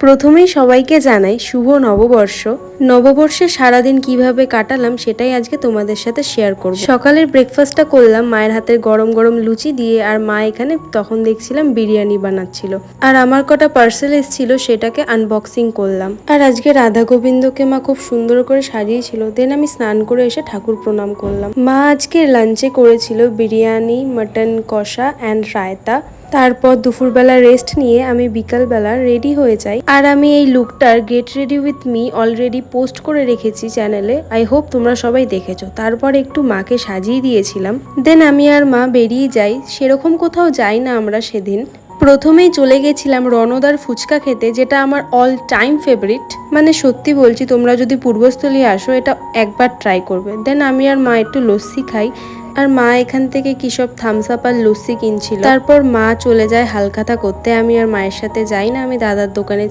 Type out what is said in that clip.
প্রথমেই সবাইকে জানাই শুভ নববর্ষ। নববর্ষে সারাদিন কিভাবে কাটালাম সেটাই আজকে তোমাদের সাথে শেয়ার করব। সকালের ব্রেকফাস্টটা করলাম মায়ের হাতের গরম গরম লুচি দিয়ে, আর মা এখানে তখন দেখছিলাম বিরিয়ানি বানাচ্ছিল, আর আমার কটা পার্সেল এসেছিল সেটাকে আনবক্সিং করলাম। আর আজকে রাধা গোবিন্দকে মা খুব সুন্দর করে সাজিয়েছিল। দেন আমি স্নান করে এসে ঠাকুর প্রণাম করলাম। মা আজকে লাঞ্চে করেছিল বিরিয়ানি, মাটন কষা অ্যান্ড রায়তা। তারপর দুপুরবেলা রেস্ট নিয়ে আমি বিকালবেলা রেডি হয়ে যাই। আর আমি এই লুকটার get ready with me already post করে রেখেছি চ্যানেলে। আই হোপ তোমরা সবাই দেখেছো। তারপর একটু মাকে সাজিয়ে দিয়েছিলাম। দেন আমি আর মা বেরিয়ে যাই। সেরকম কোথাও যাই না আমরা সেদিন। প্রথমেই চলে গেছিলাম রণদার ফুচকা খেতে, যেটা আমার অল টাইম ফেভারিট। মানে সত্যি বলছি, তোমরা যদি পূর্বস্থলী আসো এটা একবার ট্রাই করবে। দেন আমি আর মা একটু লস্যি খাই, আর মা এখান থেকে কি সব থামস আপ আর লস্যি কিনছিল। তারপর মা চলে যায় হালখাতা করতে। আমি আর মায়ের সাথে যাই না, আমি দাদার দোকানে